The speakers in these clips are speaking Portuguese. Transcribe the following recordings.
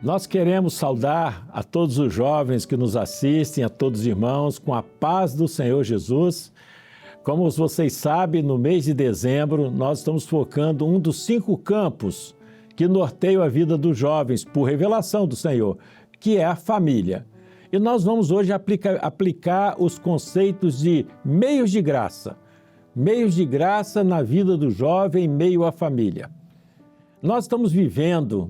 Nós queremos saudar a todos os jovens que nos assistem, a todos os irmãos, com a paz do Senhor Jesus. Como vocês sabem, no mês de dezembro, nós estamos focando um dos 5 campos que norteiam a vida dos jovens por revelação do Senhor, que é a família. E nós vamos hoje aplicar os conceitos de meios de graça. Meios de graça na vida do jovem em meio à família. Nós estamos vivendo,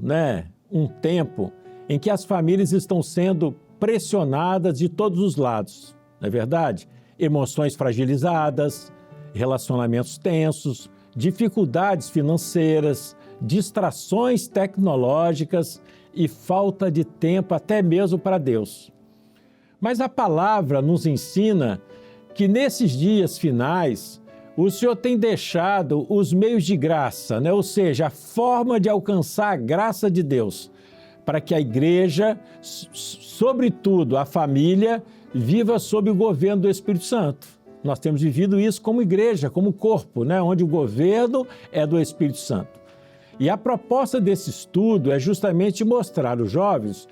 um tempo em que as famílias estão sendo pressionadas de todos os lados, não é verdade? Emoções fragilizadas, relacionamentos tensos, dificuldades financeiras, distrações tecnológicas e falta de tempo até mesmo para Deus. Mas a palavra nos ensina que nesses dias finais, o Senhor tem deixado os meios de graça, ou seja, a forma de alcançar a graça de Deus, para que a igreja, sobretudo a família, viva sob o governo do Espírito Santo. Nós temos vivido isso como igreja, como corpo, onde o governo é do Espírito Santo. E a proposta desse estudo é justamente mostrar aos jovens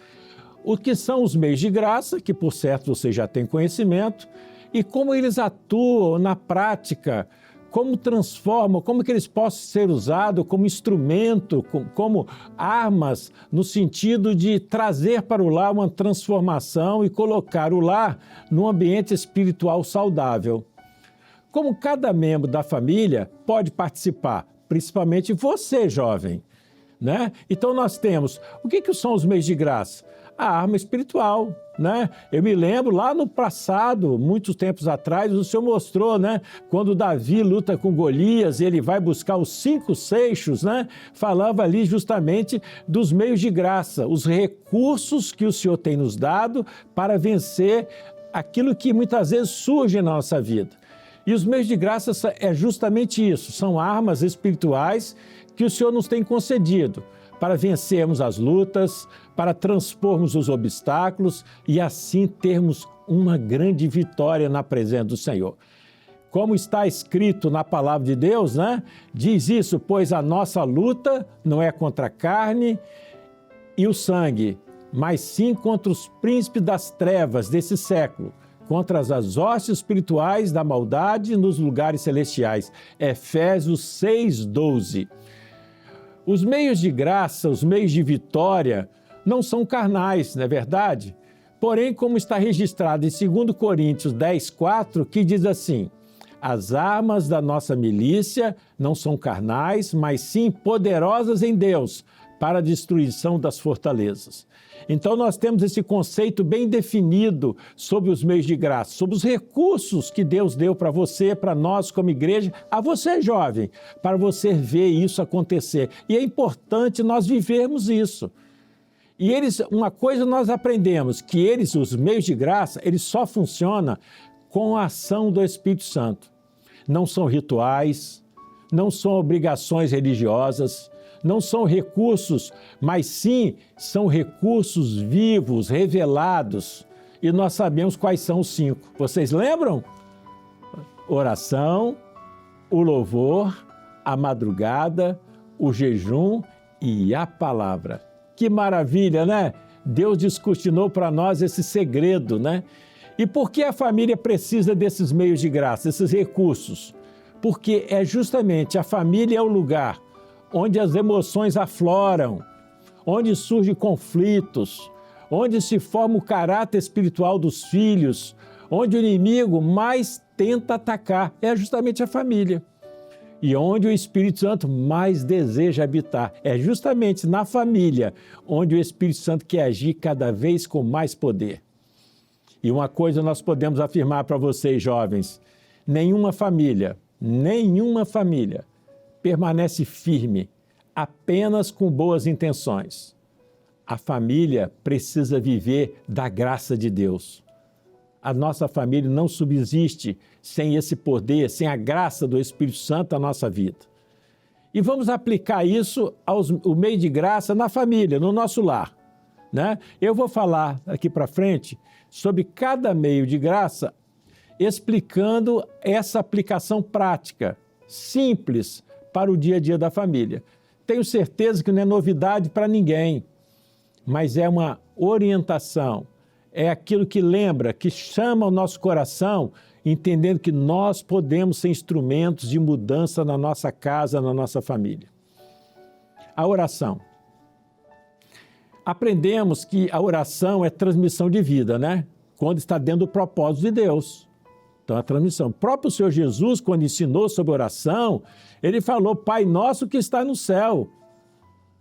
o que são os meios de graça, que por certo você já tem conhecimento, e como eles atuam na prática, como transformam, como que eles possam ser usados como instrumento, como armas, no sentido de trazer para o lar uma transformação e colocar o lar num ambiente espiritual saudável. Como cada membro da família pode participar, principalmente você, jovem, Então nós temos, o que são os meios de graça? A arma espiritual, Eu me lembro lá no passado, muitos tempos atrás, o Senhor mostrou, Quando Davi luta com Golias, ele vai buscar os 5 seixos, Falava ali justamente dos meios de graça, os recursos que o Senhor tem nos dado para vencer aquilo que muitas vezes surge na nossa vida. E os meios de graça é justamente isso, são armas espirituais que o Senhor nos tem concedido para vencermos as lutas, para transpormos os obstáculos e assim termos uma grande vitória na presença do Senhor. Como está escrito na palavra de Deus, Diz isso, pois a nossa luta não é contra a carne e o sangue, mas sim contra os príncipes das trevas desse século, contra as hostes espirituais da maldade nos lugares celestiais. Efésios 6:12. Os meios de graça, os meios de vitória, não são carnais, não é verdade? Porém, como está registrado em 2 Coríntios 10:4, que diz assim: as armas da nossa milícia não são carnais, mas sim poderosas em Deus para a destruição das fortalezas. Então nós temos esse conceito bem definido sobre os meios de graça, sobre os recursos que Deus deu para você, para nós como igreja, a você jovem, para você ver isso acontecer. E é importante nós vivermos isso. E uma coisa nós aprendemos, que os meios de graça, eles só funcionam com a ação do Espírito Santo. Não são rituais, não são obrigações religiosas, não são recursos, mas sim são recursos vivos, revelados. E nós sabemos quais são os 5. Vocês lembram? Oração, o louvor, a madrugada, o jejum e a palavra. Que maravilha, Deus descortinou para nós esse segredo, E por que a família precisa desses meios de graça, desses recursos? Porque é justamente a família é o lugar onde as emoções afloram, onde surgem conflitos, onde se forma o caráter espiritual dos filhos, onde o inimigo mais tenta atacar, é justamente a família. E onde o Espírito Santo mais deseja habitar, é justamente na família, onde o Espírito Santo quer agir cada vez com mais poder. E uma coisa nós podemos afirmar para vocês, jovens, nenhuma família permanece firme apenas com boas intenções. A família precisa viver da graça de Deus. A nossa família não subsiste sem esse poder, sem a graça do Espírito Santo na nossa vida. E vamos aplicar isso o meio de graça na família, no nosso lar. Eu vou falar aqui para frente sobre cada meio de graça, explicando essa aplicação prática, simples, para o dia a dia da família. Tenho certeza que não é novidade para ninguém. mas é uma orientação, é aquilo que lembra, que chama o nosso coração, entendendo que nós podemos ser instrumentos de mudança na nossa casa, na nossa família. A oração. Aprendemos que a oração é transmissão de vida, né? Quando está dentro do propósito de Deus. Então, a transmissão. O próprio Senhor Jesus, quando ensinou sobre oração, ele falou, Pai nosso que está no céu,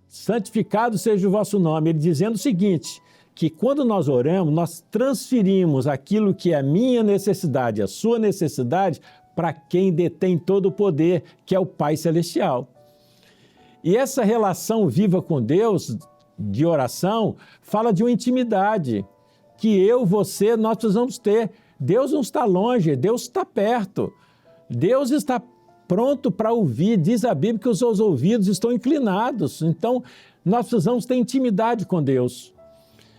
santificado seja o vosso nome. Ele dizendo o seguinte, que quando nós oramos, nós transferimos aquilo que é a minha necessidade, a sua necessidade, para quem detém todo o poder, que é o Pai Celestial. E essa relação viva com Deus, de oração, fala de uma intimidade que eu, você, nós precisamos ter. Deus não está longe, Deus está perto. Deus está pronto para ouvir. Diz a Bíblia que os seus ouvidos estão inclinados. Então, nós precisamos ter intimidade com Deus.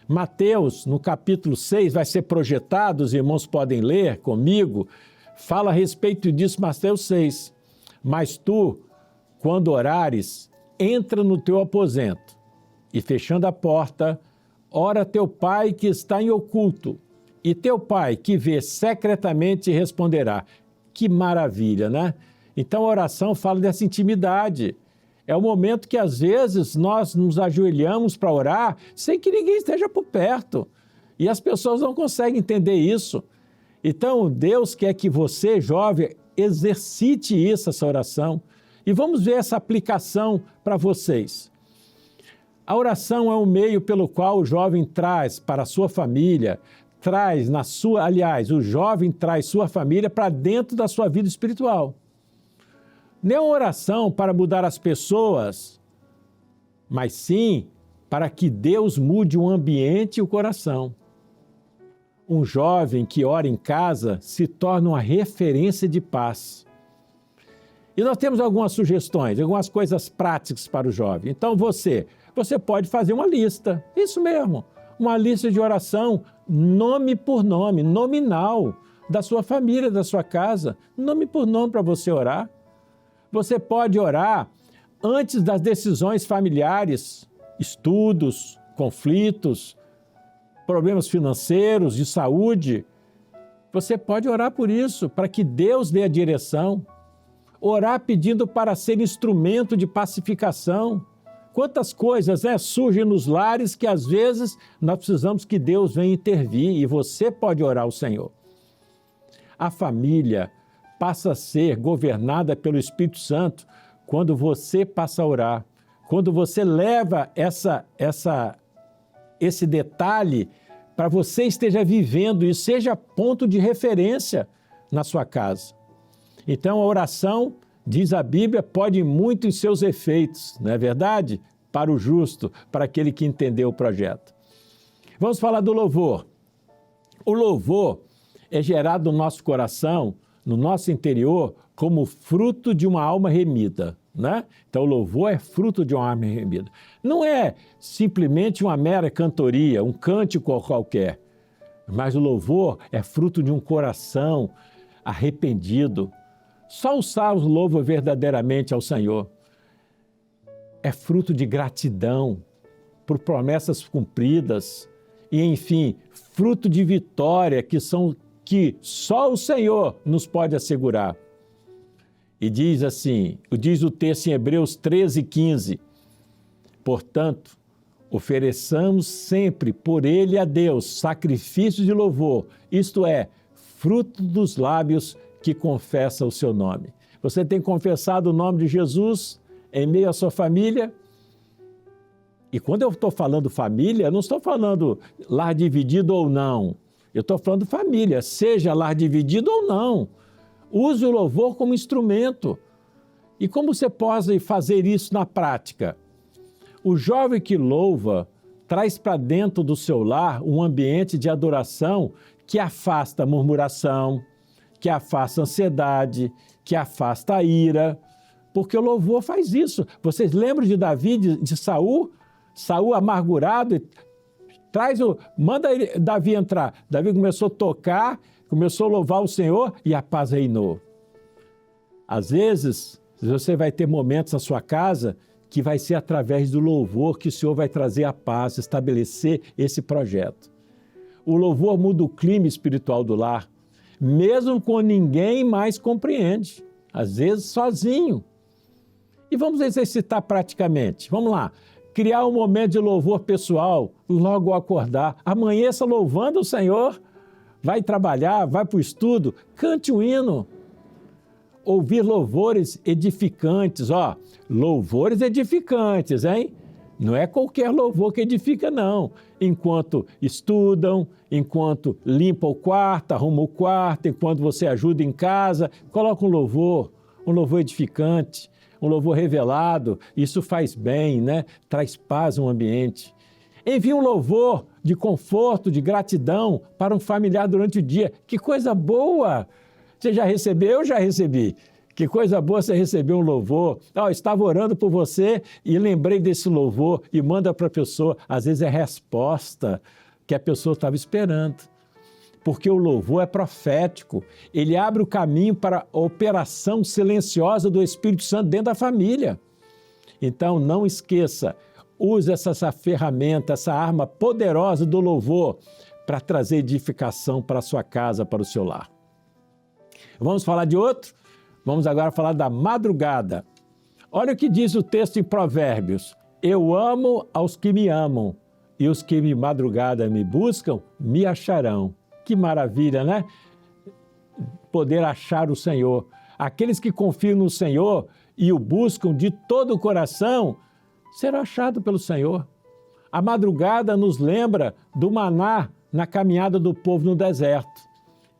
Mateus, no capítulo 6, vai ser projetado, os irmãos podem ler comigo, fala a respeito disso, Mateus 6. Mas tu, quando orares, entra no teu aposento e, fechando a porta, ora teu Pai que está em oculto, e teu Pai que vê secretamente responderá. Que maravilha, né? Então a oração fala dessa intimidade. É o momento que às vezes nós nos ajoelhamos para orar sem que ninguém esteja por perto. E as pessoas não conseguem entender isso. Então Deus quer que você, jovem, exercite isso, essa oração. E vamos ver essa aplicação para vocês. A oração é um meio pelo qual o jovem traz para a sua família, o jovem traz sua família para dentro da sua vida espiritual. Não é uma oração para mudar as pessoas, mas sim para que Deus mude o ambiente e o coração. Um jovem que ora em casa se torna uma referência de paz. E nós temos algumas sugestões, algumas coisas práticas para o jovem. Então você pode fazer uma lista, isso mesmo, uma lista de oração, nome por nome, nominal, da sua família, da sua casa, nome por nome para você orar. Você pode orar antes das decisões familiares, estudos, conflitos, problemas financeiros, de saúde. Você pode orar por isso, para que Deus dê a direção. Orar pedindo para ser instrumento de pacificação. Quantas coisas surgem nos lares que às vezes nós precisamos que Deus venha intervir e você pode orar ao Senhor. A família passa a ser governada pelo Espírito Santo quando você passa a orar, quando você leva esse detalhe para você esteja vivendo e seja ponto de referência na sua casa. Então, a oração, diz a Bíblia, pode muito em seus efeitos, não é verdade? Para o justo, para aquele que entendeu o projeto. Vamos falar do louvor. O louvor é gerado no nosso coração, no nosso interior, como fruto de uma alma remida, né? Então, o louvor é fruto de uma alma remida. Não é simplesmente uma mera cantoria, um cântico qualquer, mas o louvor é fruto de um coração arrependido. Só os salvos louvam verdadeiramente ao Senhor. É fruto de gratidão por promessas cumpridas e, enfim, fruto de vitória que só o Senhor nos pode assegurar. E diz assim, diz o texto em Hebreus 13:15, portanto, ofereçamos sempre por ele a Deus sacrifício de louvor, isto é, fruto dos lábios que confessa o seu nome. Você tem confessado o nome de Jesus em meio à sua família? E quando eu estou falando família, eu não estou falando lar dividido ou não. Eu estou falando família, seja lar dividido ou não. Use o louvor como instrumento. E como você pode fazer isso na prática? O jovem que louva traz para dentro do seu lar um ambiente de adoração que afasta a murmuração, que afasta a ansiedade, que afasta a ira, porque o louvor faz isso. Vocês lembram de Davi, de Saul? Saul amargurado, manda Davi entrar. Davi começou a tocar, começou a louvar o Senhor e a paz reinou. Às vezes, você vai ter momentos na sua casa que vai ser através do louvor que o Senhor vai trazer a paz, estabelecer esse projeto. O louvor muda o clima espiritual do lar, mesmo quando ninguém mais compreende, às vezes sozinho. E vamos exercitar praticamente. Vamos lá. Criar um momento de louvor pessoal logo ao acordar. Amanheça louvando o Senhor. Vai trabalhar, vai para o estudo, cante um hino. Ouvir louvores edificantes. Louvores edificantes, hein? Não é qualquer louvor que edifica, não. Enquanto estudam, enquanto limpa o quarto, arruma o quarto, enquanto você ajuda em casa, coloca um louvor edificante, um louvor revelado. Isso faz bem, né? Traz paz no ambiente. Envie um louvor de conforto, de gratidão para um familiar durante o dia. Que coisa boa! Você já recebeu? Eu já recebi. Que coisa boa você receber um louvor. Estava orando por você e lembrei desse louvor e manda para a pessoa. Às vezes é resposta que a pessoa estava esperando. Porque o louvor é profético. Ele abre o caminho para a operação silenciosa do Espírito Santo dentro da família. Então, não esqueça, use essa ferramenta, essa arma poderosa do louvor para trazer edificação para a sua casa, para o seu lar. Vamos falar de outro? Vamos agora falar da madrugada. Olha o que diz o texto em Provérbios. Eu amo aos que me amam, e os que de madrugada me buscam, me acharão. Que maravilha, né? Poder achar o Senhor. Aqueles que confiam no Senhor e o buscam de todo o coração, serão achados pelo Senhor. A madrugada nos lembra do maná na caminhada do povo no deserto.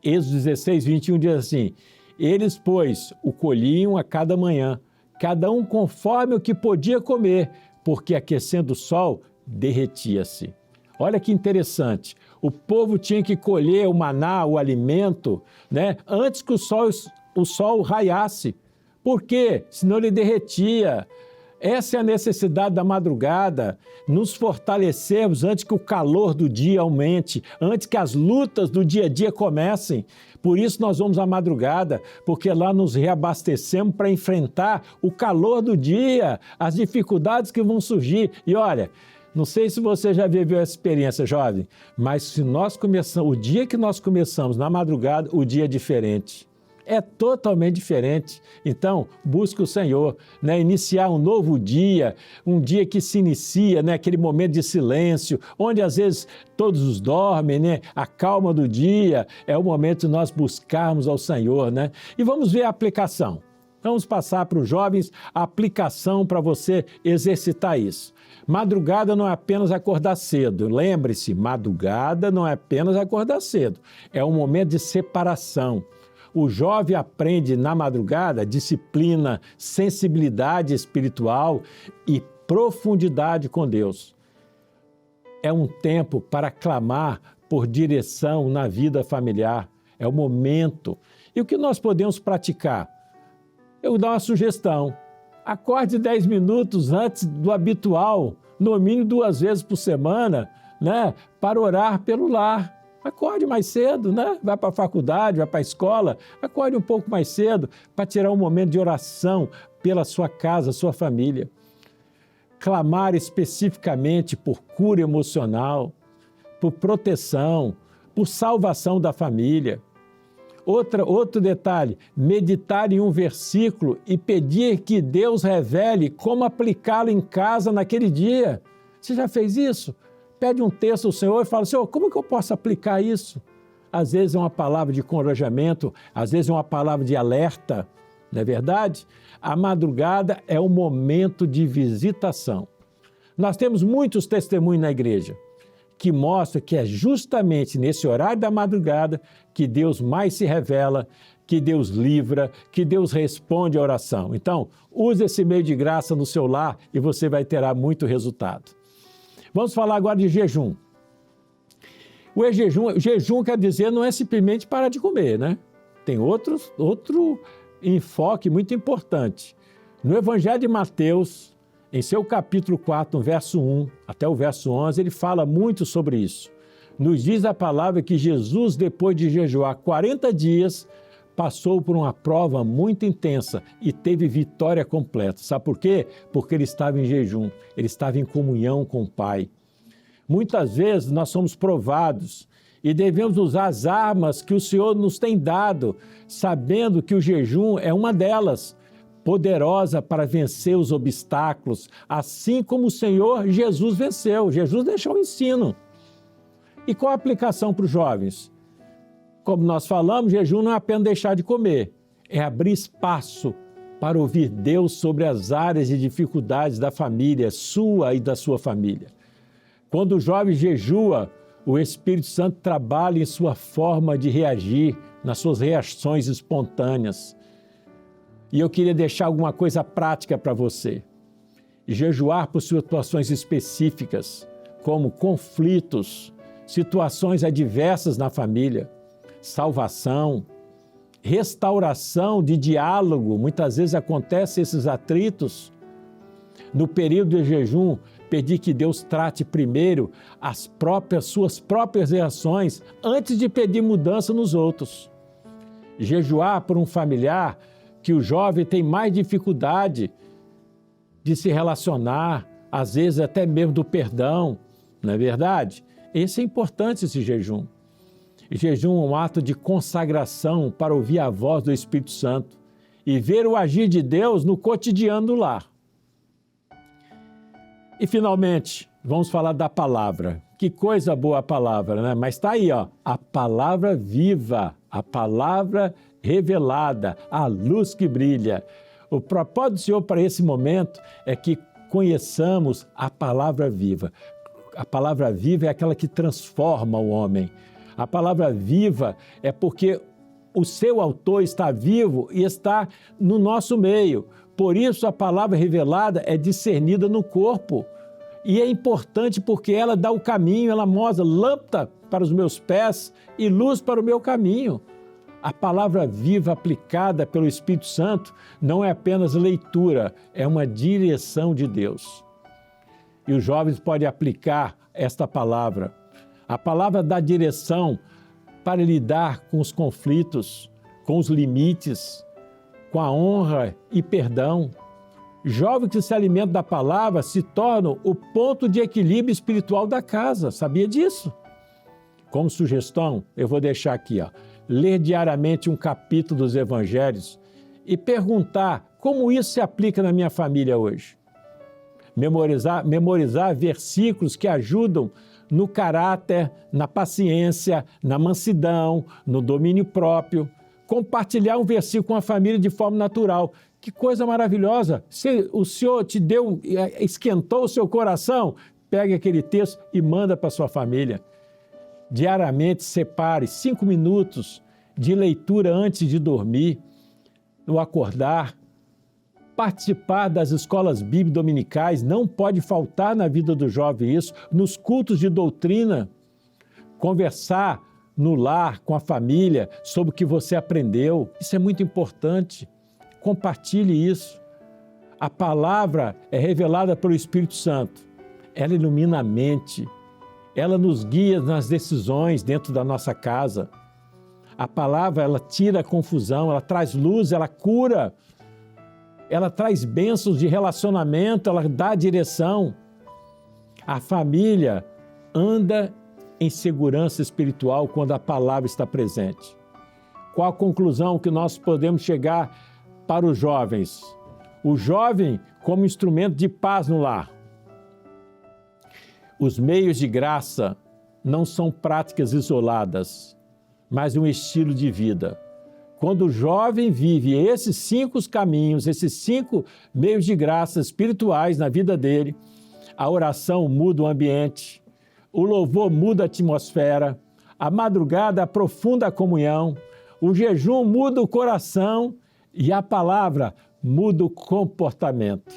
Êxodo 16, 21 diz assim, eles, pois, o colhiam a cada manhã, cada um conforme o que podia comer, porque aquecendo o sol, derretia-se. Olha que interessante, o povo tinha que colher o maná, o alimento, né, antes que o sol raiasse. Por quê? Senão ele derretia. Essa é a necessidade da madrugada, nos fortalecermos antes que o calor do dia aumente, antes que as lutas do dia a dia comecem. Por isso nós vamos à madrugada, porque lá nos reabastecemos para enfrentar o calor do dia, as dificuldades que vão surgir. E olha, não sei se você já viveu essa experiência, jovem, mas se nós começamos, o dia que nós começamos na madrugada, o dia é diferente. É totalmente diferente. Então, busque o Senhor, né? Iniciar um novo dia, um dia que se inicia, né? Aquele momento de silêncio, onde às vezes todos dormem, né? A calma do dia é o momento de nós buscarmos ao Senhor, né? E vamos ver a aplicação. Vamos passar para os jovens a aplicação para você exercitar isso. Madrugada não é apenas acordar cedo. Lembre-se, madrugada não é apenas acordar cedo. É um momento de separação. O jovem aprende na madrugada disciplina, sensibilidade espiritual e profundidade com Deus. É um tempo para clamar por direção na vida familiar. É o momento. E o que nós podemos praticar? Eu dou uma sugestão. Acorde 10 minutos antes do habitual, no mínimo 2 vezes por semana, né, para orar pelo lar. Acorde mais cedo, né? Vai para a faculdade, vai para a escola, acorde um pouco mais cedo para tirar um momento de oração pela sua casa, sua família. Clamar especificamente por cura emocional, por proteção, por salvação da família. Outro detalhe, meditar em um versículo e pedir que Deus revele como aplicá-lo em casa naquele dia. Você já fez isso? Pede um texto ao Senhor e fala, Senhor, como que eu posso aplicar isso? Às vezes é uma palavra de encorajamento, às vezes é uma palavra de alerta, não é verdade? A madrugada é um momento de visitação. Nós temos muitos testemunhos na igreja que mostram que é justamente nesse horário da madrugada que Deus mais se revela, que Deus livra, que Deus responde à oração. Então, use esse meio de graça no seu lar e você vai ter muito resultado. Vamos falar agora de jejum. O jejum quer dizer não é simplesmente parar de comer, né? Tem outro enfoque muito importante. No Evangelho de Mateus, em seu capítulo 4, no verso 1 até o verso 11, ele fala muito sobre isso. Nos diz a palavra que Jesus, depois de jejuar 40 dias, passou por uma prova muito intensa e teve vitória completa. Sabe por quê? Porque ele estava em jejum, ele estava em comunhão com o Pai. Muitas vezes nós somos provados e devemos usar as armas que o Senhor nos tem dado, sabendo que o jejum é uma delas, poderosa para vencer os obstáculos, assim como o Senhor Jesus venceu. Jesus deixou o ensino. E qual a aplicação para os jovens? Como nós falamos, jejum não é apenas deixar de comer, é abrir espaço para ouvir Deus sobre as áreas de dificuldades da família, sua e da sua família. Quando o jovem jejua, o Espírito Santo trabalha em sua forma de reagir, nas suas reações espontâneas. E eu queria deixar alguma coisa prática para você. Jejuar por situações específicas, como conflitos, situações adversas na família, salvação, restauração de diálogo. Muitas vezes acontecem esses atritos. No período de jejum, pedir que Deus trate primeiro suas próprias reações antes de pedir mudança nos outros. Jejuar por um familiar que o jovem tem mais dificuldade de se relacionar, às vezes até mesmo do perdão, não é verdade? Esse é importante, esse jejum. Jejum é um ato de consagração para ouvir a voz do Espírito Santo e ver o agir de Deus no cotidiano do lar. E, finalmente, vamos falar da palavra. Que coisa boa a palavra, né? Mas está aí, ó, a palavra viva, a palavra revelada, a luz que brilha. O propósito do Senhor para esse momento é que conheçamos a palavra viva. A palavra viva é aquela que transforma o homem. A palavra viva é porque o seu autor está vivo e está no nosso meio. Por isso a palavra revelada é discernida no corpo. E é importante porque ela dá o caminho, ela mostra lâmpada para os meus pés e luz para o meu caminho. A palavra viva aplicada pelo Espírito Santo não é apenas leitura, é uma direção de Deus. E os jovens podem aplicar esta palavra. A palavra dá direção para lidar com os conflitos, com os limites, com a honra e perdão. Jovens que se alimentam da palavra se tornam o ponto de equilíbrio espiritual da casa. Sabia disso? Como sugestão, eu vou deixar aqui, ó, ler diariamente um capítulo dos Evangelhos e perguntar como isso se aplica na minha família hoje. Memorizar versículos que ajudam no caráter, na paciência, na mansidão, no domínio próprio. Compartilhar um versículo com a família de forma natural. Que coisa maravilhosa! Se o Senhor te deu, esquentou o seu coração, pegue aquele texto e manda para a sua família. Diariamente separe 5 minutos de leitura antes de dormir, no acordar. Participar das escolas bíblicas dominicais, não pode faltar na vida do jovem isso, nos cultos de doutrina, conversar no lar, com a família, sobre o que você aprendeu, isso é muito importante, compartilhe isso. A palavra é revelada pelo Espírito Santo, ela ilumina a mente, ela nos guia nas decisões dentro da nossa casa. A palavra, ela tira a confusão, ela traz luz, ela cura, ela traz bênçãos de relacionamento, ela dá direção. A família anda em segurança espiritual quando a palavra está presente. Qual a conclusão que nós podemos chegar para os jovens? O jovem como instrumento de paz no lar. Os meios de graça não são práticas isoladas, mas um estilo de vida. Quando o jovem vive esses 5 caminhos, esses 5 meios de graça espirituais na vida dele, a oração muda o ambiente, o louvor muda a atmosfera, a madrugada aprofunda a comunhão, o jejum muda o coração e a palavra muda o comportamento.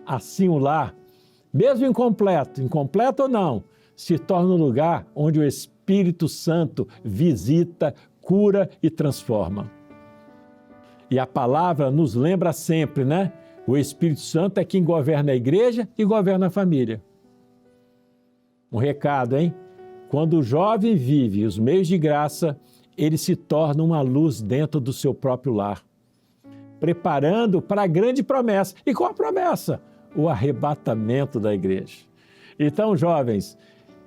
Assim o lar, mesmo incompleto ou não, se torna um lugar onde o Espírito Santo visita, cura e transforma. E a palavra nos lembra sempre, né? O Espírito Santo é quem governa a igreja e governa a família. Um recado, hein? Quando o jovem vive os meios de graça, ele se torna uma luz dentro do seu próprio lar, preparando para a grande promessa. E qual a promessa? O arrebatamento da igreja. Então, jovens,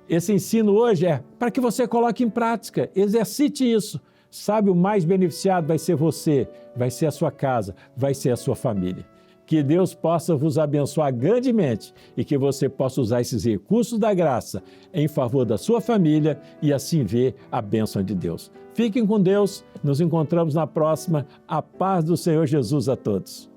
esse ensino hoje é para que você coloque em prática, exercite isso. Sabe, o mais beneficiado vai ser você, vai ser a sua casa, vai ser a sua família. Que Deus possa vos abençoar grandemente e que você possa usar esses recursos da graça em favor da sua família e assim ver a bênção de Deus. Fiquem com Deus, nos encontramos na próxima. A paz do Senhor Jesus a todos.